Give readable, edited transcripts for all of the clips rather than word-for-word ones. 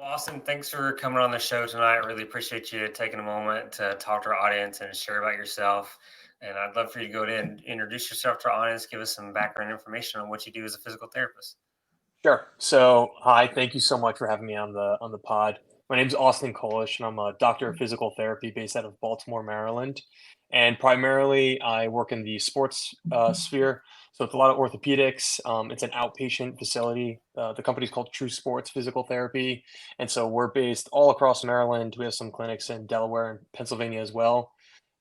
Austin, thanks for coming on the show tonight. I really appreciate you taking a moment to talk to our audience and share about yourself. And I'd love for you to go ahead and introduce yourself to our audience, give us some background information on what you do as a physical therapist. Sure. So, hi, thank you so much for having me on the pod. My name's Austin Colish, and I'm a doctor of physical therapy based out of Baltimore, Maryland. And primarily, I work in the sports sphere. So it's a lot of orthopedics. It's an outpatient facility. The company's called True Sports Physical Therapy, and so we're based all across Maryland. We have some clinics in Delaware and Pennsylvania as well.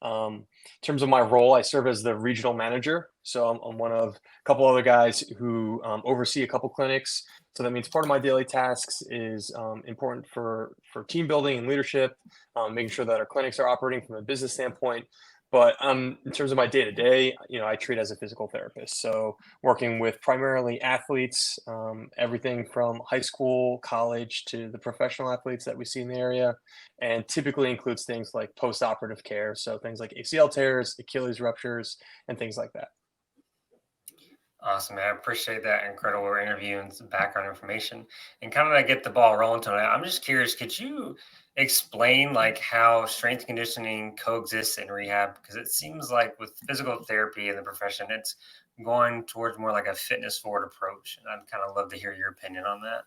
In terms of my role, I serve as the regional manager. So I'm one of a couple other guys who oversee a couple clinics. So that means part of my daily tasks is important for team building and leadership, making sure that our clinics are operating from a business standpoint. But in terms of my day to day, I treat as a physical therapist. So working with primarily athletes, everything from high school, college to the professional athletes that we see in the area, and typically includes things like post-operative care. So things like ACL tears, Achilles ruptures, and things like that. Awesome, man. I appreciate that incredible interview and some background information. And kind of to get the ball rolling tonight, I'm just curious, could you explain like how strength conditioning coexists in rehab? Because it seems like with physical therapy in the profession, it's going towards more like a fitness forward approach. And I'd kind of love to hear your opinion on that.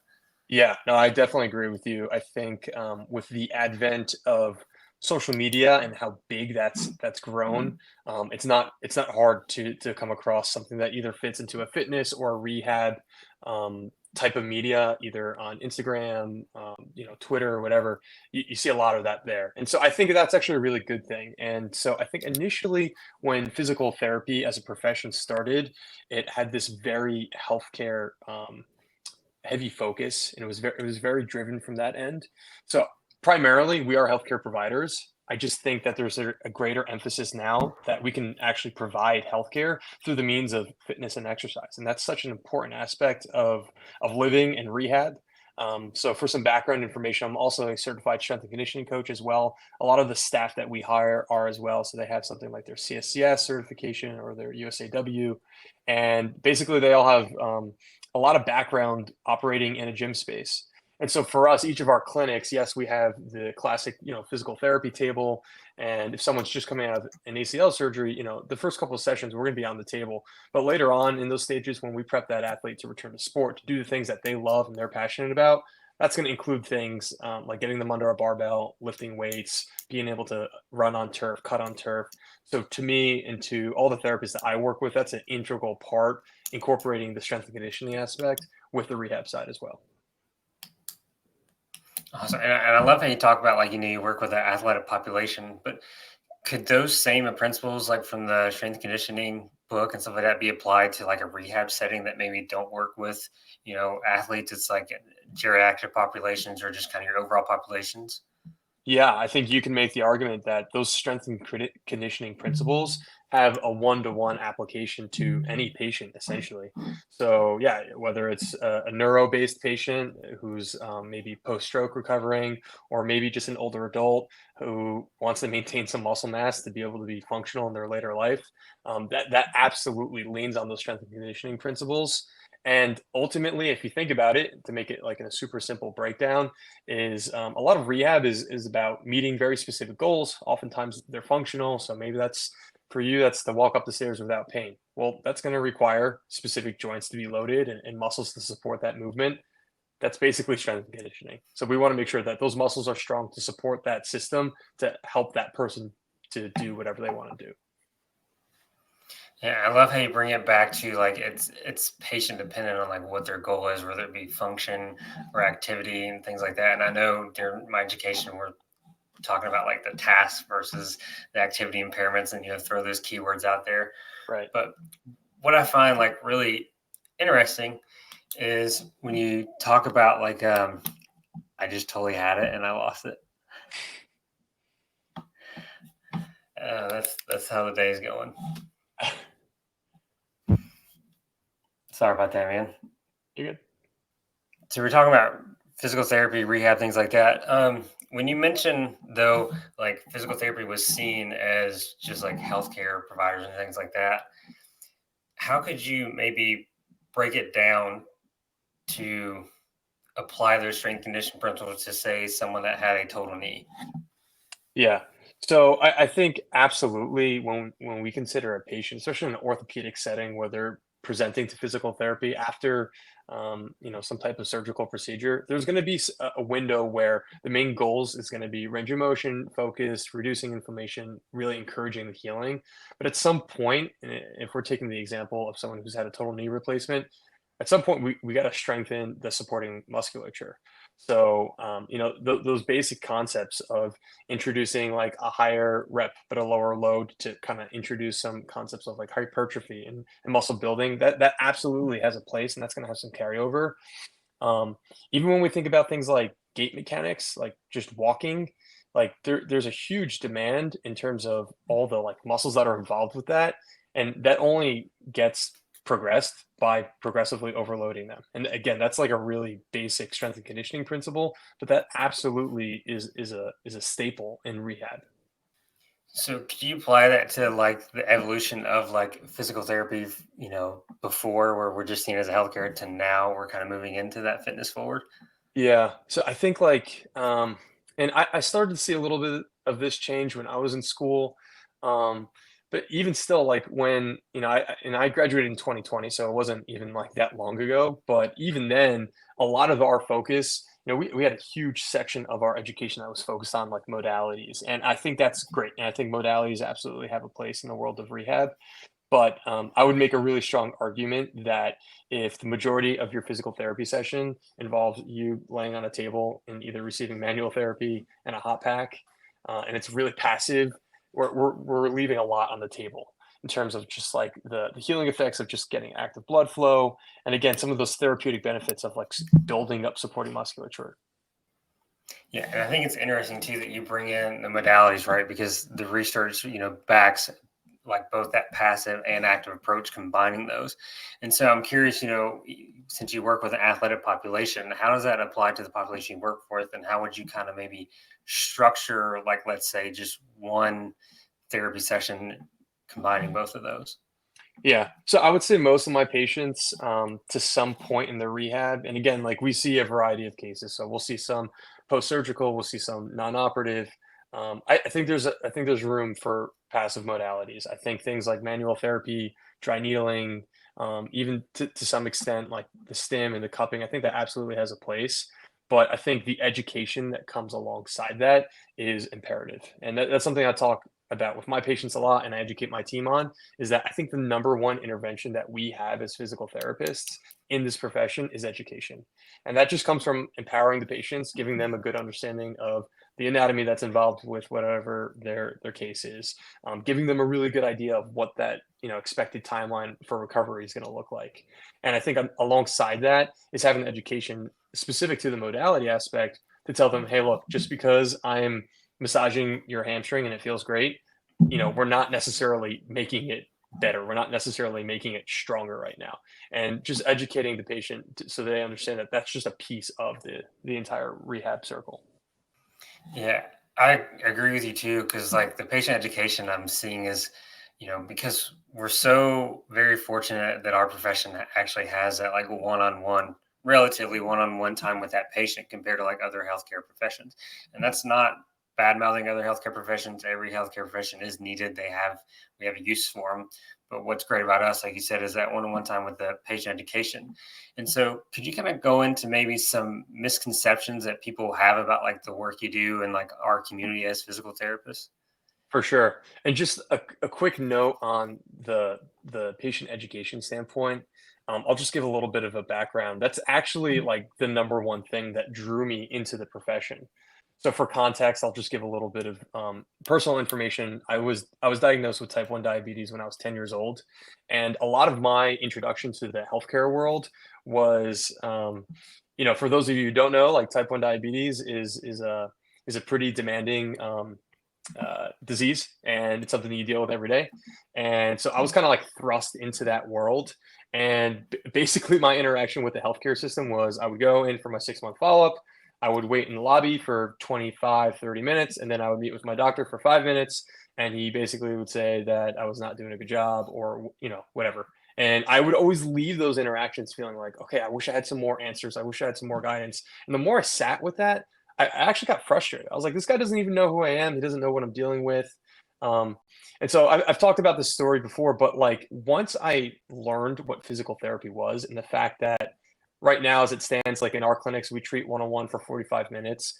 Yeah, no, I definitely agree with you. I think with the advent of social media and how big that's grown, it's not hard to come across something that either fits into a fitness or a rehab type of media, either on Instagram, Twitter, or whatever. You see a lot of that there, and so I think that's actually a really good thing. And so I think initially when physical therapy as a profession started, it had this very healthcare. Heavy focus, and it was very driven from that end. So primarily, we are healthcare providers. I just think that there's a greater emphasis now that we can actually provide healthcare through the means of fitness and exercise, and that's such an important aspect of living and rehab. So for some background information, I'm also a certified strength and conditioning coach as well. A lot of the staff that we hire are as well, so they have something like their CSCS certification or their USAW, and basically they all have a lot of background operating in a gym space. And so for us, each of our clinics, yes, we have the classic, physical therapy table. And if someone's just coming out of an ACL surgery, the first couple of sessions, we're going to be on the table. But later on in those stages, when we prep that athlete to return to sport, to do the things that they love and they're passionate about, that's going to include things like getting them under a barbell, lifting weights, being able to run on turf, cut on turf. So to me and to all the therapists that I work with, that's an integral part incorporating the strength and conditioning aspect with the rehab side as well. Awesome. And I love how you talk about like, you work with an athletic population, but could those same principles, like from the strength and conditioning book and stuff like that, be applied to like a rehab setting that maybe don't work with, athletes? It's like geriatric populations or just kind of your overall populations. Yeah, I think you can make the argument that those strength and conditioning principles have a one-to-one application to any patient, essentially. So, yeah, whether it's a neuro-based patient who's maybe post-stroke recovering, or maybe just an older adult who wants to maintain some muscle mass to be able to be functional in their later life, that absolutely leans on those strength and conditioning principles. And ultimately, if you think about it, to make it like in a super simple breakdown, is a lot of rehab is about meeting very specific goals. Oftentimes they're functional. So maybe that's for you, that's to walk up the stairs without pain. Well, that's going to require specific joints to be loaded and muscles to support that movement. That's basically strength and conditioning. So we want to make sure that those muscles are strong to support that system to help that person to do whatever they want to do. Yeah, I love how you bring it back to like it's patient dependent on like what their goal is, whether it be function or activity and things like that. And I know during my education, we're talking about like the task versus the activity impairments, and throw those keywords out there. Right. But what I find like really interesting is when you talk about like I just totally had it and I lost it. That's how the day is going. Sorry about that, man. You're good. So we're talking about physical therapy, rehab, things like that. When you mention though, like physical therapy was seen as just like healthcare providers and things like that, how could you maybe break it down to apply those strength conditioning principles to say someone that had a total knee? Yeah. So I think absolutely when we consider a patient, especially in an orthopedic setting where they're presenting to physical therapy after some type of surgical procedure, there's going to be a window where the main goals is going to be range of motion, focus, reducing inflammation, really encouraging the healing. But at some point, if we're taking the example of someone who's had a total knee replacement, at some point we got to strengthen the supporting musculature. So those basic concepts of introducing like a higher rep but a lower load to kind of introduce some concepts of like hypertrophy and muscle building, that absolutely has a place, and that's going to have some carryover. um, Even when we think about things like gait mechanics, like just walking, like there's a huge demand in terms of all the like muscles that are involved with that, and that only gets progressed by progressively overloading them. And again, that's like a really basic strength and conditioning principle, but that absolutely is a staple in rehab. So could you apply that to like the evolution of like physical therapy, before where we're just seen as a healthcare to now we're kind of moving into that fitness forward? Yeah. So I think and I started to see a little bit of this change when I was in school. Um, but even still, like when, I graduated in 2020, so it wasn't even like that long ago. But even then, a lot of our focus, we had a huge section of our education that was focused on like modalities. And I think that's great. And I think modalities absolutely have a place in the world of rehab. But I would make a really strong argument that if the majority of your physical therapy session involves you laying on a table and either receiving manual therapy and a hot pack, and it's really passive, we're leaving a lot on the table in terms of just like the healing effects of just getting active blood flow. And again, some of those therapeutic benefits of like building up supporting musculature. Yeah, and I think it's interesting too that you bring in the modalities, right? Because the research, backs like both that passive and active approach, combining those. And so I'm curious, since you work with an athletic population, how does that apply to the population you work with, and how would you kind of maybe structure, like, let's say, just one therapy session combining both of those? Yeah. So I would say most of my patients, to some point in the rehab, and again, like we see a variety of cases. So we'll see some post-surgical, we'll see some non-operative. I think there's room for passive modalities. I think things like manual therapy, dry needling, even to some extent, like the stim and the cupping, I think that absolutely has a place. But I think the education that comes alongside that is imperative. And that's something I talk about with my patients a lot and I educate my team on, is that I think the number one intervention that we have as physical therapists in this profession is education. And that just comes from empowering the patients, giving them a good understanding of the anatomy that's involved with whatever their case is, giving them a really good idea of what that expected timeline for recovery is going to look like. And I think alongside that is having education specific to the modality aspect to tell them, hey, look, just because I'm massaging your hamstring and it feels great, we're not necessarily making it better. We're not necessarily making it stronger right now. And just educating the patient so they understand that that's just a piece of the entire rehab circle. Yeah, I agree with you too, because like the patient education I'm seeing is, because we're so very fortunate that our profession actually has that like one-on-one, relatively one-on-one time with that patient compared to like other healthcare professions. And that's not bad mouthing other healthcare professions. Every healthcare profession is needed. We have a use for them. But what's great about us, like you said, is that one-on-one time with the patient education. And so could you kind of go into maybe some misconceptions that people have about like the work you do and like our community as physical therapists? For sure. And just a quick note on the patient education standpoint. I'll just give a little bit of a background. That's actually like the number one thing that drew me into the profession. So for context, I'll just give a little bit of personal information. I was diagnosed with type 1 diabetes when I was 10 years old, and a lot of my introduction to the healthcare world was, for those of you who don't know, like type 1 diabetes is a pretty demanding disease, and it's something that you deal with every day. And so I was kind of like thrust into that world. And basically, my interaction with the healthcare system was I would go in for my 6 month follow up. I would wait in the lobby for 25, 30 minutes, and then I would meet with my doctor for 5 minutes. And he basically would say that I was not doing a good job or, whatever. And I would always leave those interactions feeling like, okay, I wish I had some more answers. I wish I had some more guidance. And the more I sat with that, I actually got frustrated. I was like, this guy doesn't even know who I am. He doesn't know what I'm dealing with. Um, and so I've talked about this story before, but like once I learned what physical therapy was and the fact that right now, as it stands, like in our clinics, we treat one-on-one for 45 minutes.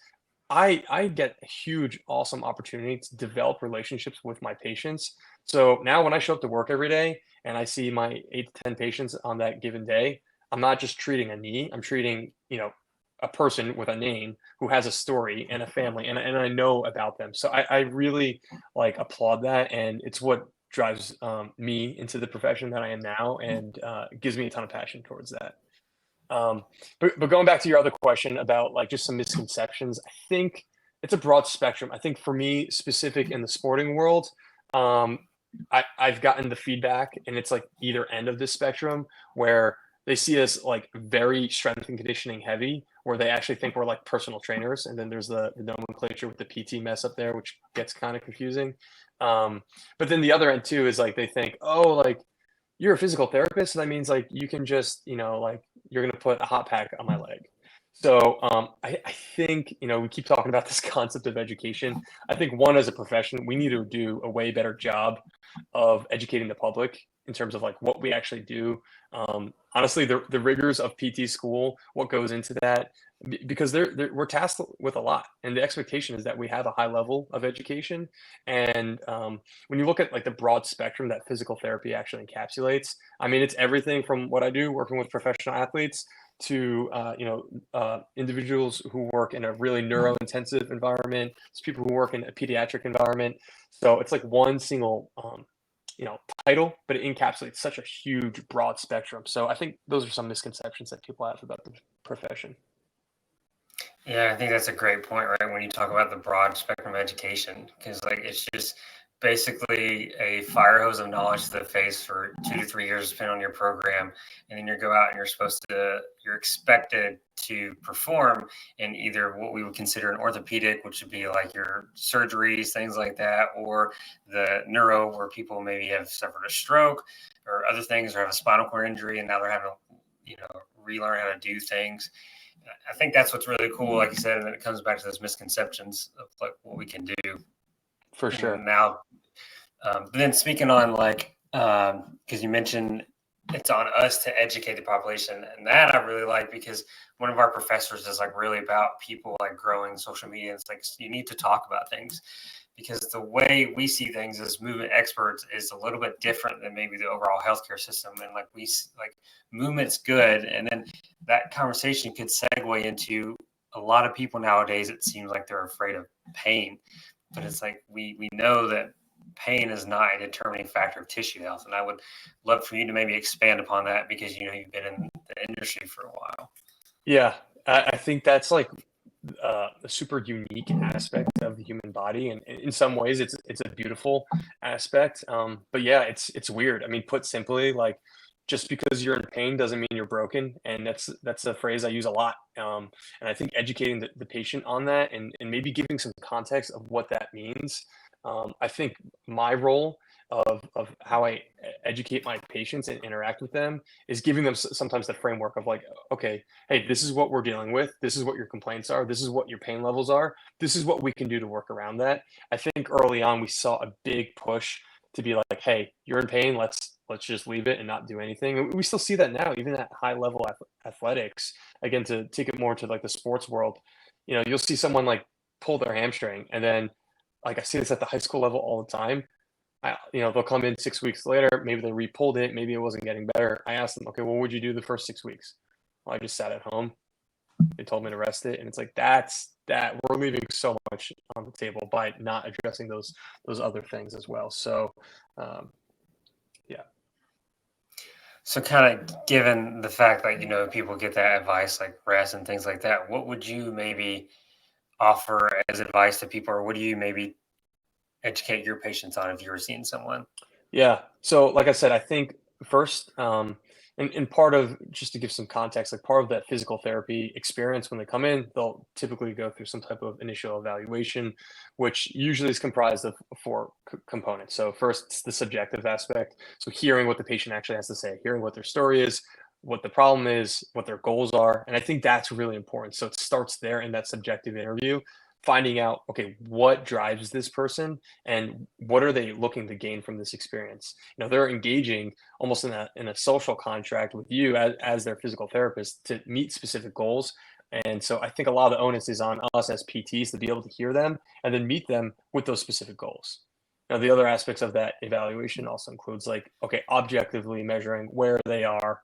I get a huge, awesome opportunity to develop relationships with my patients. So now when I show up to work every day and I see my 8 to 10 patients on that given day, I'm not just treating a knee, I'm treating, a person with a name who has a story and a family, and I know about them. So I really like applaud that, and it's what drives me into the profession that I am now, and gives me a ton of passion towards that. Um, but going back to your other question about like just some misconceptions, I think it's a broad spectrum. I think for me, specific in the sporting world, um, I've gotten the feedback, and it's like either end of this spectrum where they see us like very strength and conditioning heavy, where they actually think we're like personal trainers, and then there's the nomenclature with the PT mess up there, which gets kind of confusing. Um, but then the other end too is like they think, oh, like you're a physical therapist, so that means like you can just, like you're gonna put a hot pack on my leg. So I think, we keep talking about this concept of education. I think one, as a profession, we need to do a way better job of educating the public in terms of like what we actually do. Honestly, the rigors of PT school, what goes into that, because we're tasked with a lot, and the expectation is that we have a high level of education. And when you look at like the broad spectrum that physical therapy actually encapsulates, I mean, it's everything from what I do working with professional athletes to individuals who work in a really neuro-intensive environment. It's people who work in a pediatric environment. So it's like one single title, but it encapsulates such a huge broad spectrum. So I think those are some misconceptions that people have about the profession. Yeah, I think that's a great point, right? When you talk about the broad spectrum of education, because like it's just basically a fire hose of knowledge to the face for 2 to 3 years, depending on your program, and then you go out and you're expected to perform in either what we would consider an orthopedic, which would be like your surgeries, things like that, or the neuro, where people maybe have suffered a stroke or other things, or have a spinal cord injury, and now they're having to, relearn how to do things. I think that's what's really cool, like you said, and then it comes back to those misconceptions of like what we can do. For sure. And now, but then speaking on like, because you mentioned it's on us to educate the population, and that I really like because one of our professors is like really about people like growing social media. It's like you need to talk about things because the way we see things as movement experts is a little bit different than maybe the overall healthcare system. And like like movement's good, and then that conversation could segue into a lot of people nowadays. It seems like they're afraid of pain, but it's like we know that pain is not a determining factor of tissue health. And I would love for you to maybe expand upon that because you've been in the industry for a while. Yeah, I think that's like a super unique aspect of the human body, and in some ways, it's a beautiful aspect. But yeah, it's weird. I mean, put simply, like just because you're in pain doesn't mean you're broken, and that's a phrase I use a lot. And I think educating the patient on that, and maybe giving some context of what that means. I think my role of how I educate my patients and interact with them is giving them sometimes the framework of like, okay, hey, this is what we're dealing with. This is what your complaints are. This is what your pain levels are. This is what we can do to work around that. I think early on we saw a big push to be like, hey, you're in pain. Let's just leave it and not do anything. And we still see that now, even at high level athletics. Again, to take it more to like the sports world, you'll see someone like pull their hamstring, and then like I see this at the high school level all the time. They'll come in 6 weeks later. Maybe they re-pulled it. Maybe it wasn't getting better. I asked them, okay, what would you do the first 6 weeks? Well, I just sat at home. They told me to rest it, and it's like that we're leaving so much on the table by not addressing those other things as well. So, yeah. So, kind of given the fact that people get that advice like rest and things like that, what would you maybe offer as advice to people, or what do you maybe educate your patients on if you were seeing someone? Yeah. So, like I said, I think first, And part of, just to give some context, like part of that physical therapy experience when they come in, they'll typically go through some type of initial evaluation, which usually is comprised of four components. So first, it's the subjective aspect. So hearing what the patient actually has to say, hearing what their story is, what the problem is, what their goals are. And I think that's really important. So it starts there in that subjective interview, finding out, okay, what drives this person and what are they looking to gain from this experience? They're engaging almost in a social contract with you as their physical therapist to meet specific goals. And so I think a lot of the onus is on us as PTs to be able to hear them and then meet them with those specific goals. Now, the other aspects of that evaluation also includes, like, okay, objectively measuring where they are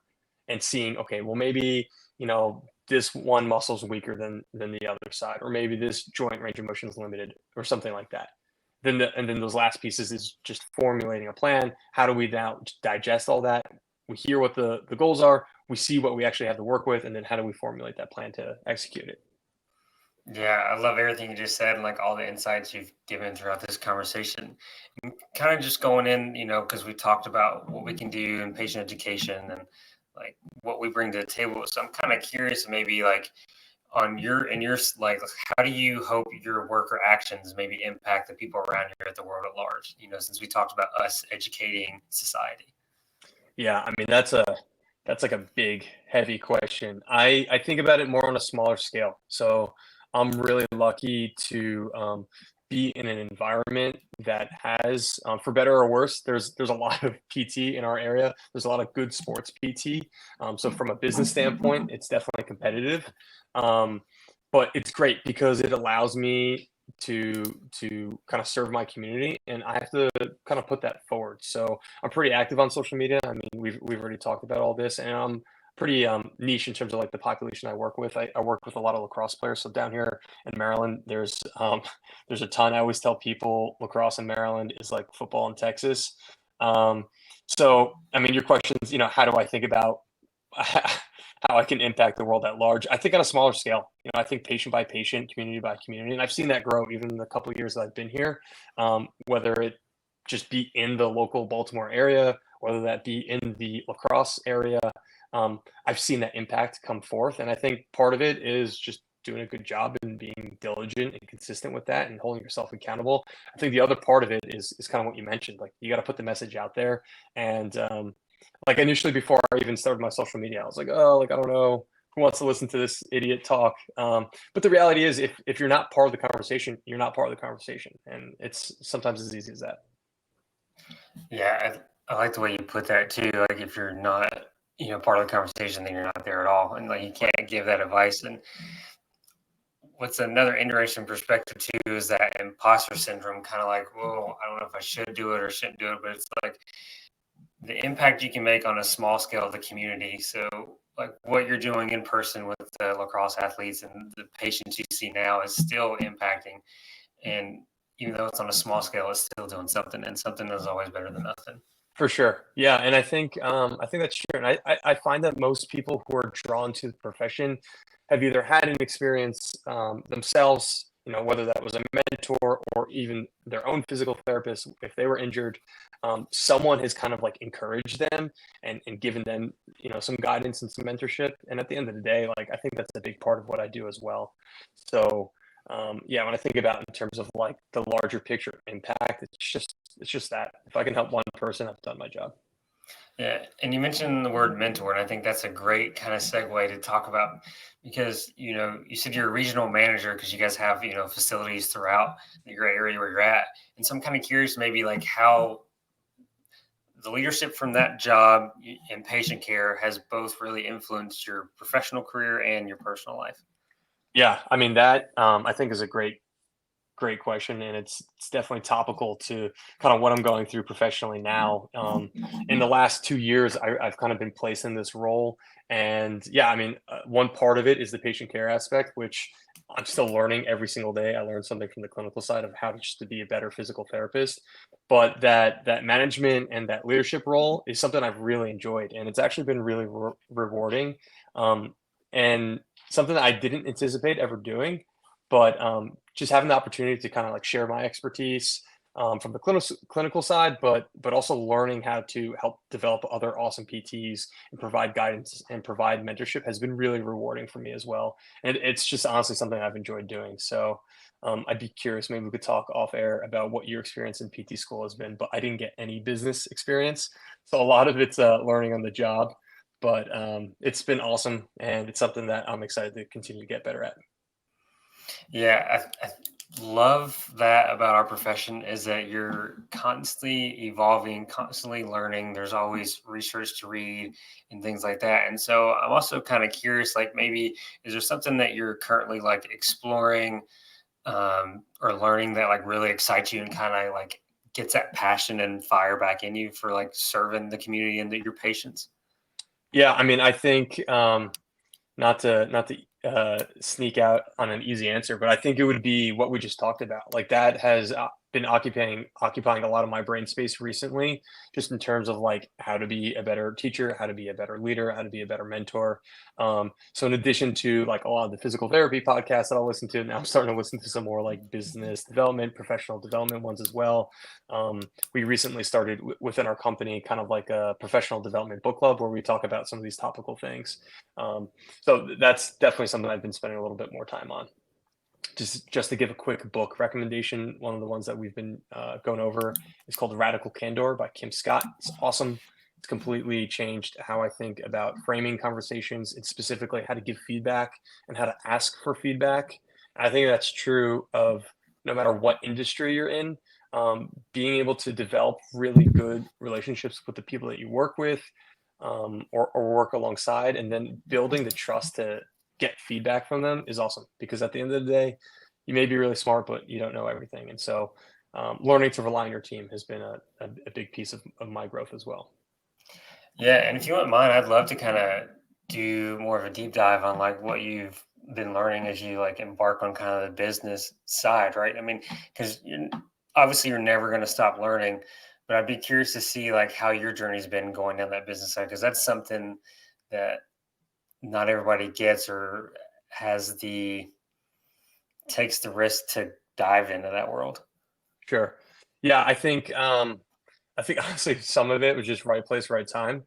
and seeing, okay, well, maybe, this one muscle is weaker than the other side, or maybe this joint range of motion is limited, or something like that. And then those last pieces is just formulating a plan. How do we now digest all that? We hear what the goals are, we see what we actually have to work with, and then how do we formulate that plan to execute it? Yeah, I love everything you just said and like all the insights you've given throughout this conversation. Kind of just going in, because we talked about what we can do in patient education and like what we bring to the table. So I'm kind of curious, maybe like like, how do you hope your work or actions maybe impact the people around you at the world at large? Since we talked about us educating society. Yeah, I mean, that's like a big, heavy question. I think about it more on a smaller scale. So I'm really lucky to be in an environment that has, for better or worse, there's a lot of PT in our area. There's a lot of good sports PT. So from a business standpoint, it's definitely competitive. Um, but it's great because it allows me to kind of serve my community, and I have to kind of put that forward. So I'm pretty active on social media. I mean, we've already talked about all this, and I'm pretty niche in terms of like the population I work with. I work with a lot of lacrosse players. So down here in Maryland, there's a ton. I always tell people lacrosse in Maryland is like football in Texas. Um, so I mean, your questions, how do I think about how I can impact the world at large? I think on a smaller scale. I think patient by patient, community by community, and I've seen that grow even in the couple of years that I've been here. Whether it just be in the local Baltimore area, whether that be in the lacrosse area. I've seen that impact come forth. And I think part of it is just doing a good job and being diligent and consistent with that and holding yourself accountable. I think the other part of it is kind of what you mentioned. Like, you got to put the message out there. And like, initially, before I even started my social media, I was like, oh, like, I don't know who wants to listen to this idiot talk. But the reality is, if you're not part of the conversation, you're not part of the conversation. And it's sometimes as easy as that. Yeah, I like the way you put that too. Like if you're not, part of the conversation, then you're not there at all, and like you can't give that advice. And what's another interesting perspective too is that imposter syndrome. Kind of like, whoa, I don't know if I should do it or shouldn't do it, but it's like the impact you can make on a small scale of the community. So like what you're doing in person with the lacrosse athletes and the patients you see now is still impacting. And even though it's on a small scale, it's still doing something, and something is always better than nothing. For sure. Yeah, and I think that's true. And I find that most people who are drawn to the profession have either had an experience themselves, whether that was a mentor or even their own physical therapist, if they were injured. Someone has kind of like encouraged them and given them, some guidance and some mentorship. And at the end of the day, like, I think that's a big part of what I do as well. So yeah, when I think about in terms of like the larger picture impact, it's just that if I can help one person, I've done my job. Yeah, and you mentioned the word mentor, and I think that's a great kind of segue to talk about because you said you're a regional manager because you guys have facilities throughout your area where you're at, and so I'm kind of curious maybe like how the leadership from that job in patient care has both really influenced your professional career and your personal life. Yeah, I mean, that I think is a great question, and it's definitely topical to kind of what I'm going through professionally now. In the last 2 years, I've kind of been placed in this role, and yeah, I mean, one part of it is the patient care aspect, which I'm still learning every single day. I learn something from the clinical side of how just to be a better physical therapist, but that management and that leadership role is something I've really enjoyed, and it's actually been really rewarding, and something that I didn't anticipate ever doing. But just having the opportunity to kind of like share my expertise, from the clinical side, but also learning how to help develop other awesome PTs and provide guidance and provide mentorship has been really rewarding for me as well. And it's just honestly something I've enjoyed doing. So I'd be curious, maybe we could talk off air about what your experience in PT school has been, but I didn't get any business experience. So a lot of it's learning on the job, but it's been awesome. And it's something that I'm excited to continue to get better at. Yeah, I love that about our profession is that you're constantly evolving, constantly learning. There's always research to read and things like that. And so I'm also kind of curious, like maybe is there something that you're currently like exploring or learning that like really excites you and kind of like gets that passion and fire back in you for like serving the community and your patients? Yeah, I mean, I think not to sneak out on an easy answer, but I think it would be what we just talked about. Like that has been occupying a lot of my brain space recently, just in terms of like how to be a better teacher, how to be a better leader, how to be a better mentor. So in addition to like a lot of the physical therapy podcasts that I'll listen to, now I'm starting to listen to some more like business development, professional development ones as well. We recently started within our company kind of like a professional development book club where we talk about some of these topical things. Um, so that's definitely something I've been spending a little bit more time on. Just to give a quick book recommendation, one of the ones that we've been going over is called Radical Candor by Kim Scott. It's awesome. It's completely changed how I think about framing conversations and specifically how to give feedback and how to ask for feedback. I think that's true of no matter what industry you're in. Being able to develop really good relationships with the people that you work with, or work alongside, and then building the trust to get feedback from them is awesome because at the end of the day, you may be really smart, but you don't know everything. And so, learning to rely on your team has been a big piece of my growth as well. Yeah, and if you wouldn't mind, I'd love to kind of do more of a deep dive on like what you've been learning as you like embark on kind of the business side, right? I mean, because obviously you're never going to stop learning, but I'd be curious to see like how your journey's been going down that business side because that's something that not everybody gets or has the takes the risk to dive into that world. Sure. Yeah, I think honestly some of it was just right place, right time.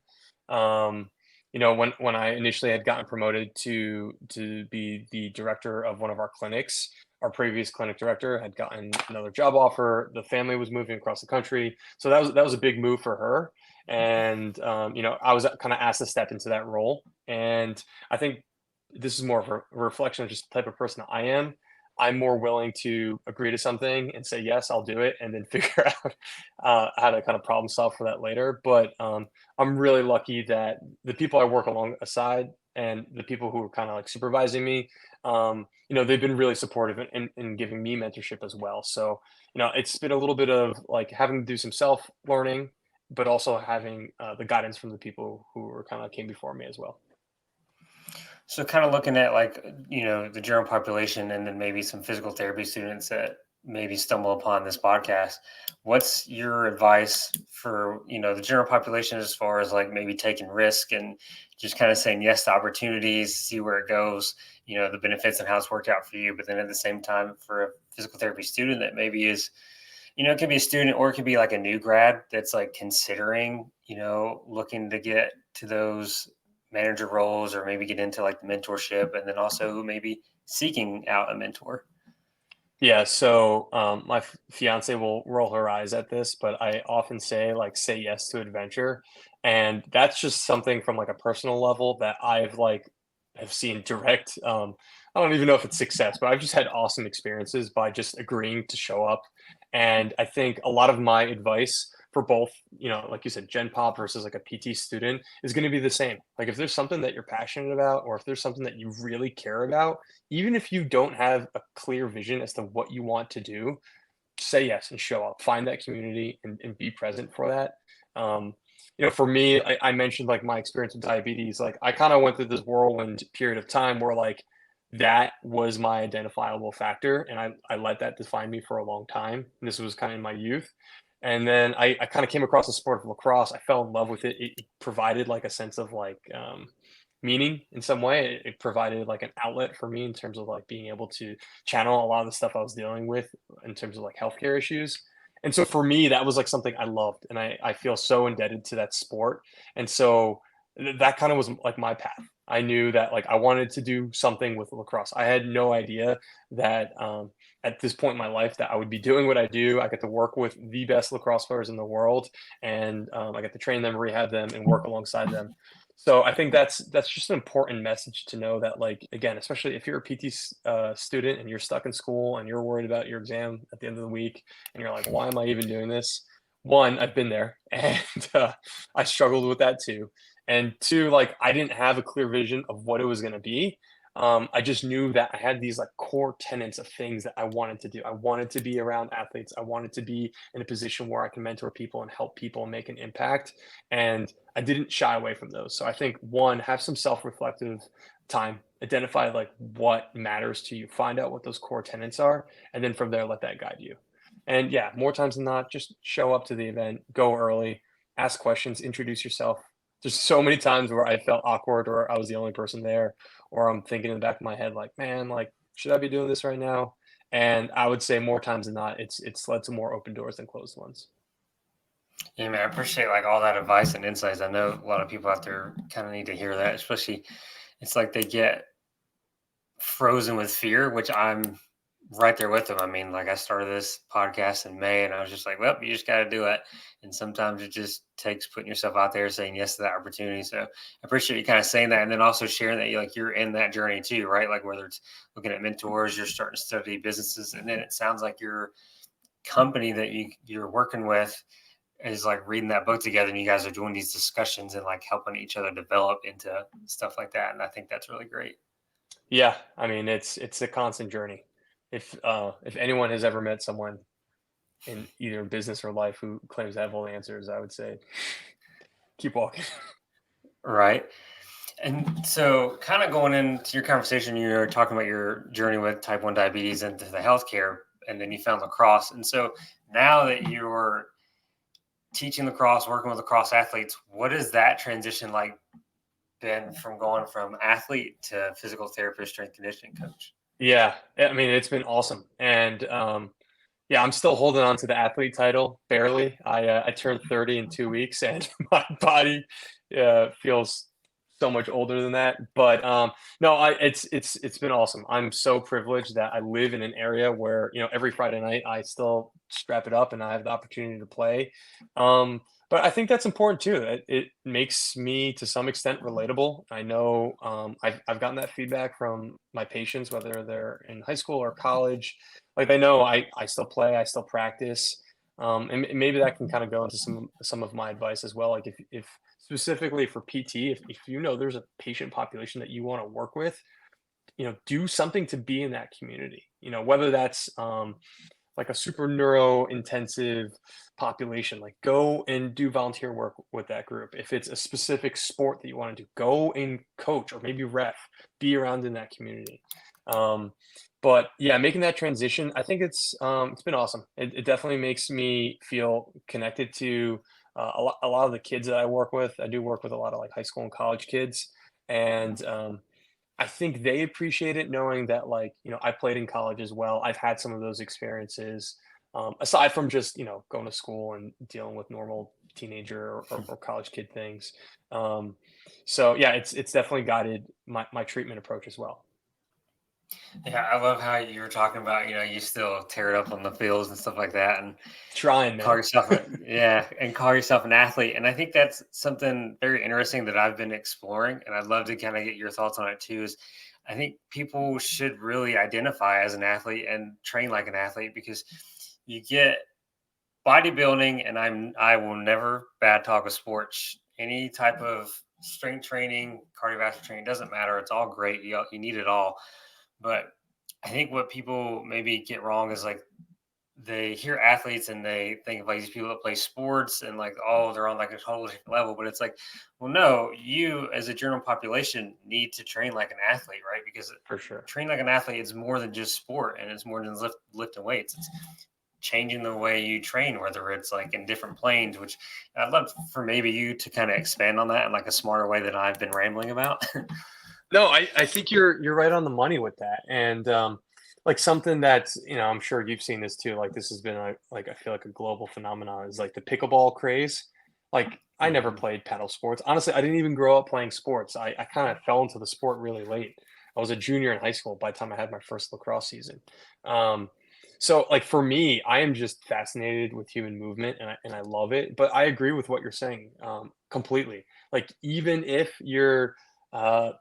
Um, when I initially had gotten promoted to be the director of one of our clinics, our previous clinic director had gotten another job offer. The family was moving across the country, so that was a big move for her. And I was kind of asked to step into that role, and I think this is more of a reflection of just the type of person I am. I'm more willing to agree to something and say, yes, I'll do it, and then figure out how to kind of problem solve for that later. But I'm really lucky that the people I work alongside and the people who are kind of like supervising me, they've been really supportive in giving me mentorship as well. So, it's been a little bit of like having to do some self learning, but also having the guidance from the people who were kind of came before me as well. So kind of looking at like, the general population and then maybe some physical therapy students that maybe stumble upon this podcast, what's your advice for, the general population as far as like maybe taking risk and just kind of saying yes to opportunities, see where it goes, the benefits and how it's worked out for you. But then at the same time for a physical therapy student that maybe is, it could be a student or it could be like a new grad that's like considering, looking to get to those manager roles or maybe get into like the mentorship and then also who maybe seeking out a mentor. Yeah, so my fiance will roll her eyes at this, but I often say like say yes to adventure, and that's just something from like a personal level that I've like have seen direct. I don't even know if it's success, but I've just had awesome experiences by just agreeing to show up, and I think a lot of my advice for both, like you said, Gen Pop versus like a PT student is going to be the same. Like if there's something that you're passionate about, or if there's something that you really care about, even if you don't have a clear vision as to what you want to do, say yes and show up. Find that community and be present for that. For me, I mentioned like my experience with diabetes. Like I kind of went through this whirlwind period of time where like that was my identifiable factor, and I let that define me for a long time. And this was kind of in my youth. And then I kind of came across the sport of lacrosse. I fell in love with it. It provided like a sense of like meaning in some way. It provided like an outlet for me in terms of like being able to channel a lot of the stuff I was dealing with in terms of like healthcare issues. And so for me, that was like something I loved, and I feel so indebted to that sport. And so that kind of was like my path. I knew that like I wanted to do something with lacrosse. I had no idea that at this point in my life that I would be doing what I do. I get to work with the best lacrosse players in the world, and I get to train them, rehab them, and work alongside them. So I think that's just an important message to know that, like, again, especially if you're a PT student and you're stuck in school and you're worried about your exam at the end of the week, and you're like, why am I even doing this? One, I've been there, and I struggled with that too. And two, like, I didn't have a clear vision of what it was going to be. I just knew that I had these like core tenets of things that I wanted to do. I wanted to be around athletes. I wanted to be in a position where I can mentor people and help people and make an impact. And I didn't shy away from those. So I think one, have some self-reflective time, identify like what matters to you, find out what those core tenets are, and then from there let that guide you. And yeah, more times than not, just show up to the event, go early, ask questions, introduce yourself. There's so many times where I felt awkward or I was the only person there, or I'm thinking in the back of my head, like, man, like, should I be doing this right now? And I would say more times than not, it's led to more open doors than closed ones. Yeah, man, I appreciate like all that advice and insights. I know a lot of people out there kind of need to hear that, especially it's like they get frozen with fear, which I'm right there with them. I mean, like I started this podcast in May and I was just like, well, you just got to do it. And sometimes it just takes putting yourself out there, saying yes to that opportunity. So I appreciate you kind of saying that. And then also sharing that you're in that journey too, right? Like whether it's looking at mentors, you're starting to study businesses. And then it sounds like your company that you're working with is like reading that book together and you guys are doing these discussions and like helping each other develop into stuff like that. And I think that's really great. Yeah, I mean, it's a constant journey. If anyone has ever met someone in either business or life who claims to have all the answers, I would say keep walking. Right. And so, kind of going into your conversation, you're talking about your journey with type 1 diabetes into the healthcare, and then you found lacrosse. And so, now that you're teaching lacrosse, working with lacrosse athletes, what is that transition like been from going from athlete to physical therapist, strength conditioning coach? Yeah, I mean, it's been awesome, and yeah, I'm still holding on to the athlete title barely. I turned 30 in 2 weeks, and my body feels so much older than that. But no, it's been awesome. I'm so privileged that I live in an area where every Friday night I still strap it up and I have the opportunity to play. But I think that's important too. It makes me to some extent relatable. I know I've gotten that feedback from my patients, whether they're in high school or college. Like they know I still play, I still practice, and maybe that can kind of go into some of my advice as well. Like if specifically for PT, if you know there's a patient population that you want to work with, do something to be in that community. Whether that's like a super neuro intensive population, like go and do volunteer work with that group. If it's a specific sport that you want to do, go and coach or maybe ref, be around in that community. Um, but yeah, making that transition, I think it's been awesome. It definitely makes me feel connected to a lot of the kids that I work with. I do work with a lot of like high school and college kids, and I think they appreciate it knowing that, like, I played in college as well. I've had some of those experiences, aside from just, going to school and dealing with normal teenager or college kid things. Um, so yeah, it's definitely guided my treatment approach as well. Yeah, I love how you were talking about, you still tear it up on the fields and stuff like that, and Trying, call man. yourself yeah, and call yourself an athlete. And I think that's something very interesting that I've been exploring, and I'd love to kind of get your thoughts on it too. Is I think people should really identify as an athlete and train like an athlete because you get bodybuilding, and I will never bad talk a sports. Any type of strength training, cardiovascular training doesn't matter. It's all great. You need it all, but I think what people maybe get wrong is like they hear athletes and they think of like these people that play sports and like, oh, they're on like a totally different level. But it's like, well, no, you as a general population need to train like an athlete, right? Because For sure. train like an athlete is more than just sport and it's more than lifting weights. It's changing the way you train, whether it's like in different planes, which I'd love for maybe you to kind of expand on that in like a smarter way than I've been rambling about. No, I think you're right on the money with that. And like something that's, I'm sure you've seen this too. Like this has been like I feel like a global phenomenon is like the pickleball craze. Like I never Mhm. played paddle sports. Honestly, I didn't even grow up playing sports. I kind of fell into the sport really late. I was a junior in high school by the time I had my first lacrosse season. Um, so like for me, I am just fascinated with human movement and I love it. But I agree with what you're saying completely. Like even if you're a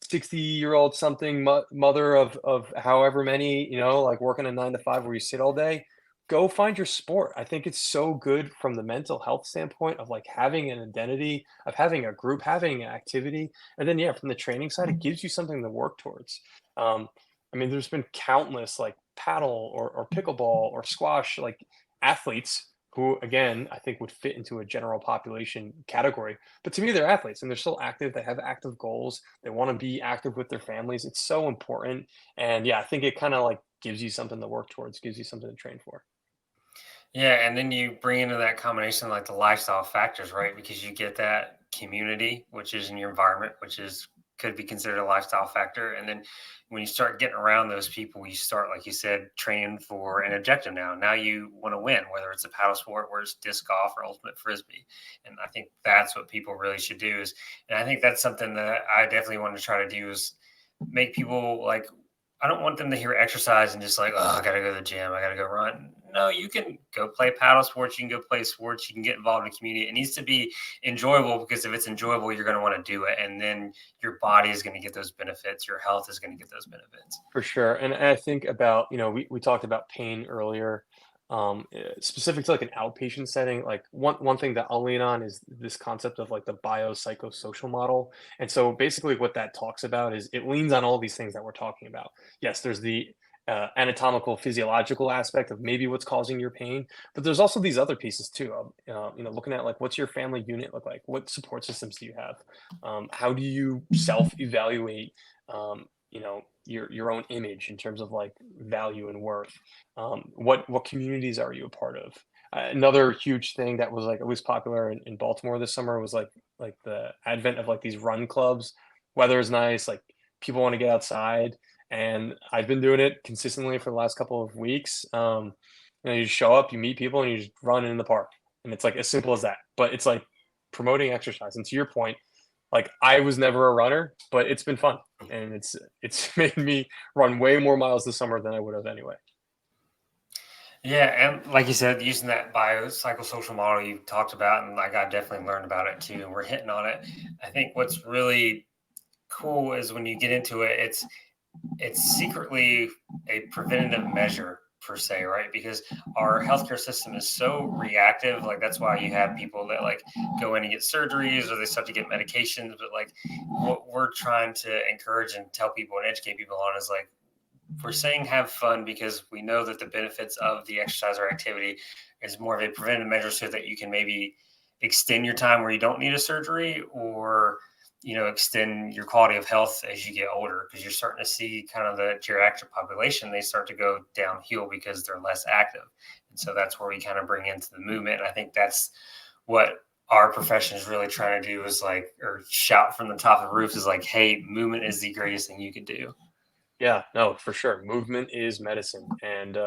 60-year-old something mother of however many, like working a 9 to 5 where you sit all day, go find your sport. I think it's so good from the mental health standpoint of like having an identity, of having a group, having an activity. And then, yeah, from the training side, it gives you something to work towards. Um, I mean, there's been countless like paddle or pickleball or squash, like athletes who, again, I think would fit into a general population category. But to me, they're athletes and they're still active. They have active goals. They want to be active with their families. It's so important. And yeah, I think it kind of like gives you something to work towards, gives you something to train for. Yeah, and then you bring into that combination like the lifestyle factors, right? Because you get that community, which is in your environment, which is could be considered a lifestyle factor. And then when you start getting around those people, you start, like you said, training for an objective now. Now you want to win, whether it's a paddle sport, whether it's disc golf or ultimate frisbee. And I think that's what people really should do is, and I think that's something that I definitely want to try to do is make people like I don't want them to hear exercise and just like, oh, I gotta go to the gym, I gotta go run. No, you can go play paddle sports, you can go play sports, you can get involved in the community. It needs to be enjoyable because if it's enjoyable, you're gonna want to do it. And then your body is gonna get those benefits, your health is gonna get those benefits. For sure. And I think about, we talked about pain earlier, specific to like an outpatient setting. Like one thing that I'll lean on is this concept of like the biopsychosocial model. And so basically what that talks about is it leans on all these things that we're talking about. Yes, there's the anatomical physiological aspect of maybe what's causing your pain, but there's also these other pieces too of, looking at like what's your family unit look like, what support systems do you have, how do you self evaluate, your own image in terms of like value and worth. What communities are you a part of? Another huge thing that was like it was popular in Baltimore this summer was like the advent of like these run clubs. Weather is nice, like people want to get outside, and I've been doing it consistently for the last couple of weeks. You just show up, you meet people, and you just run in the park, and it's like as simple as that. But it's like promoting exercise. And to your point, like I was never a runner, but it's been fun and it's made me run way more miles this summer than I would have anyway. Yeah, and like you said, using that biopsychosocial model you talked about, and like I definitely learned about it too, and we're hitting on it. I think what's really cool is when you get into it, it's secretly a preventative measure per se, right? Because our healthcare system is so reactive. Like that's why you have people that like go in and get surgeries or they start to get medications. But like what we're trying to encourage and tell people and educate people on is like we're saying have fun because we know that the benefits of the exercise or activity is more of a preventive measure so that you can maybe extend your time where you don't need a surgery or extend your quality of health as you get older because you're starting to see kind of the geriatric population they start to go downhill because they're less active, and so that's where we kind of bring into the movement. And I think that's what our profession is really trying to do is like or shout from the top of the roof is like, hey, movement is the greatest thing you can do. Yeah, no, for sure. Movement is medicine. And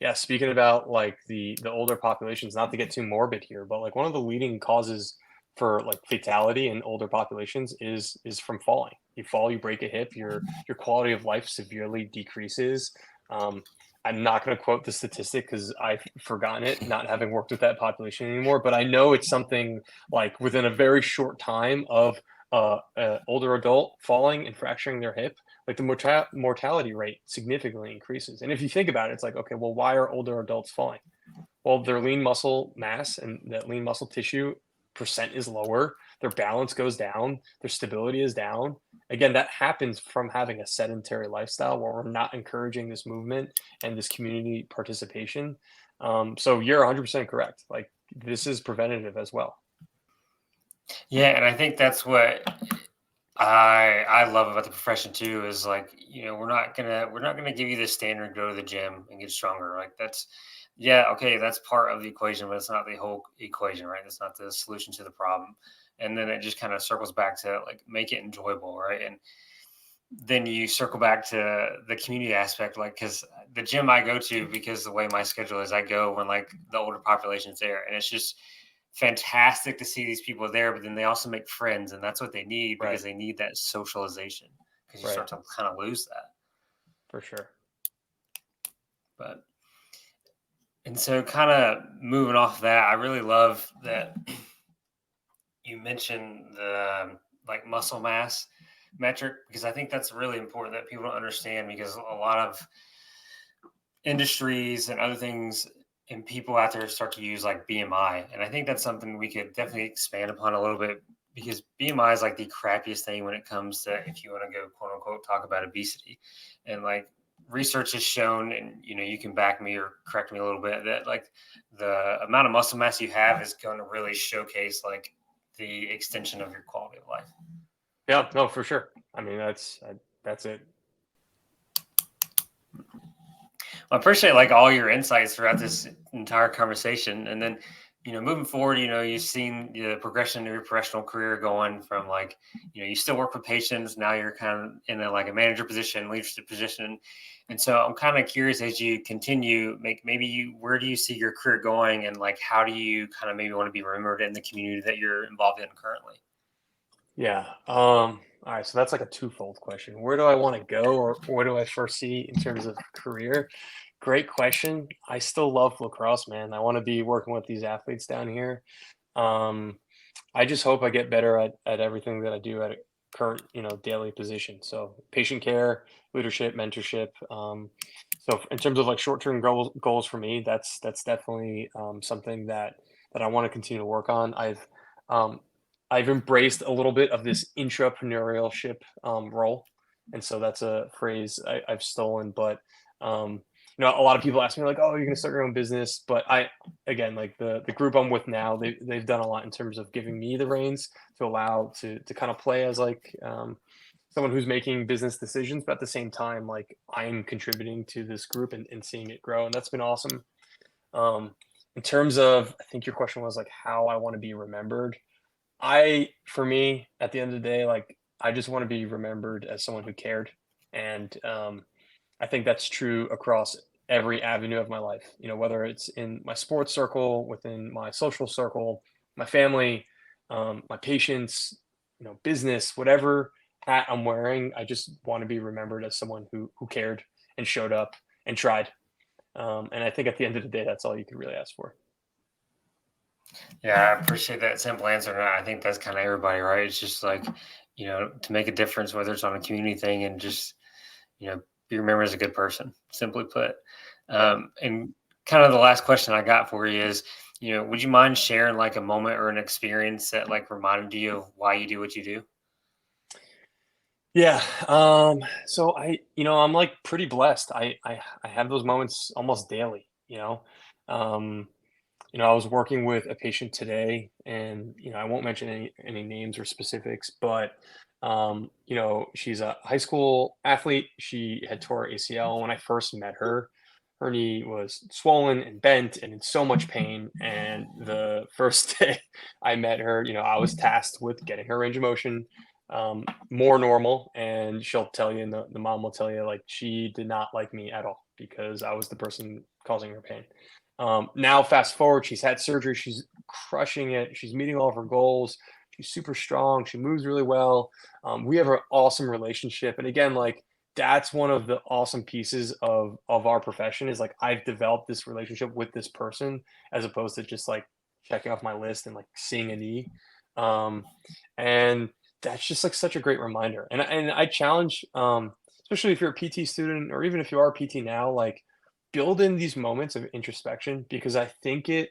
yeah, speaking about like the older populations, not to get too morbid here, but like one of the leading causes for like fatality in older populations is from falling. You fall, you break a hip, your quality of life severely decreases. Um, I'm not going to quote the statistic because I've forgotten it, not having worked with that population anymore. But I know it's something like within a very short time of older adult falling and fracturing their hip, like the mortality rate significantly increases. And if you think about it, it's like, okay, well, why are older adults falling? Well, their lean muscle mass and that lean muscle tissue percent is lower. Their balance goes down. Their stability is down. Again, that happens from having a sedentary lifestyle where we're not encouraging this movement and this community participation. So you're 100% correct. Like this is preventative as well. Yeah, and I think that's what I love about the profession too is like, we're not gonna give you the standard go to the gym and get stronger. Like that's yeah, okay, that's part of the equation, but it's not the whole equation, right? That's not the solution to the problem. And then it just kind of circles back to like make it enjoyable, right? And then you circle back to the community aspect, like, because the gym I go to, because the way my schedule is, I go when like the older population's there, and it's just fantastic to see these people there. But then they also make friends, and that's what they need, Right. because they need that socialization, because you Right. start to kind of lose that. For sure. But and so, kind of moving off that, I really love that you mentioned the like muscle mass metric, because I think that's really important that people don't understand, because a lot of industries and other things and people out there start to use like BMI. And I think that's something we could definitely expand upon a little bit, because BMI is like the crappiest thing when it comes to, if you want to go quote unquote talk about obesity. And like research has shown, and you can back me or correct me a little bit, that like the amount of muscle mass you have is going to really showcase like the extension of your quality of life. Yeah, no, for sure. I mean, that's it. Well, I appreciate like all your insights throughout this entire conversation. And then, moving forward, you've seen the progression of your professional career going from like, you still work with patients. Now you're kind of in like a manager position, leadership position. And so I'm kind of curious, as you continue, where do you see your career going, and like, how do you kind of maybe want to be remembered in the community that you're involved in currently? Yeah. All right. So that's like a twofold question. Where do I want to go, or where do I foresee in terms of career? Great question. I still love lacrosse, man. I want to be working with these athletes down here. Um, I just hope I get better at everything that I do at a current, daily position. So patient care, leadership, mentorship. So in terms of like short-term goals for me, that's definitely something that I want to continue to work on. Um, I've embraced a little bit of this intrapreneurship role, and so that's a phrase I've stolen. But um, a lot of people ask me like, "Oh, you're going to start your own business?" But again, like the group I'm with now, they've done a lot in terms of giving me the reins to allow to kind of play as like someone who's making business decisions, but at the same time, like I'm contributing to this group and seeing it grow, and that's been awesome. Um, in terms of, I think your question was like how I want to be remembered. For me, at the end of the day, like I just want to be remembered as someone who cared, and I think that's true across every avenue of my life. Whether it's in my sports circle, within my social circle, my family, my patients, business, whatever hat I'm wearing, I just want to be remembered as someone who cared and showed up and tried. And I think at the end of the day, that's all you could really ask for. Yeah, I appreciate that simple answer. And I think that's kind of everybody, right? It's just like, to make a difference, whether it's on a community thing, and just, be remembered as a good person, simply put. Yeah. And kind of the last question I got for you is, would you mind sharing like a moment or an experience that like reminded you of why you do what you do? Yeah. So I'm like pretty blessed. I have those moments almost daily, Um, I was working with a patient today, and I won't mention any names or specifics, but she's a high school athlete. She had tore her ACL. When I first met her, her knee was swollen and bent and in so much pain. And the first day I met her, I was tasked with getting her range of motion more normal. And she'll tell you, and the mom will tell you, like she did not like me at all because I was the person causing her pain. Now, fast forward, she's had surgery. She's crushing it. She's meeting all of her goals. She's super strong. She moves really well. We have an awesome relationship. And again, like that's one of the awesome pieces of our profession is like I've developed this relationship with this person as opposed to just like checking off my list and like seeing a knee. Um, and that's just like such a great reminder. And I challenge, especially if you're a PT student or even if you are a PT now, like build in these moments of introspection because I think it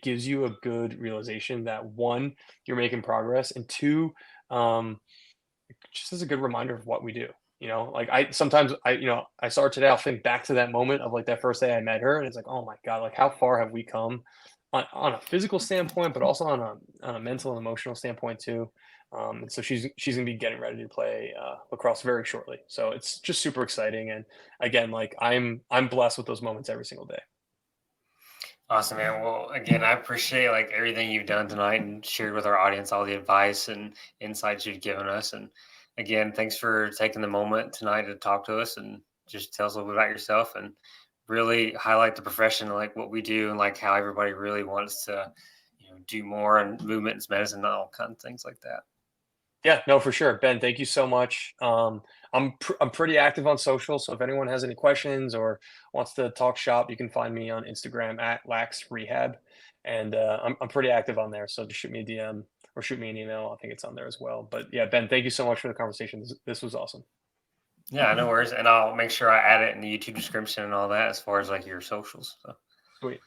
gives you a good realization that one, you're making progress, and two, um, just as a good reminder of what we do. Like I sometimes I saw her today. I'll think back to that moment of like that first day I met her, and it's like, oh my god, like how far have we come on a physical standpoint, but also on a mental and emotional standpoint too. And so she's gonna be getting ready to play lacrosse very shortly. So it's just super exciting. And again, like I'm blessed with those moments every single day. Awesome, man. Well, again, I appreciate like everything you've done tonight and shared with our audience, all the advice and insights you've given us. And again, thanks for taking the moment tonight to talk to us and just tell us a little bit about yourself and really highlight the profession, like what we do, and like how everybody really wants to, do more in movements, medicine, and all kinds of things like that. Yeah, no, for sure. Ben, thank you so much. I'm pretty active on social, so if anyone has any questions or wants to talk shop, you can find me on Instagram at Lax Rehab, and I'm pretty active on there. So just shoot me a DM or shoot me an email. I think it's on there as well. But yeah, Ben, thank you so much for the conversation. This was awesome. Yeah, no worries, and I'll make sure I add it in the YouTube description and all that as far as like your socials. So. Sweet.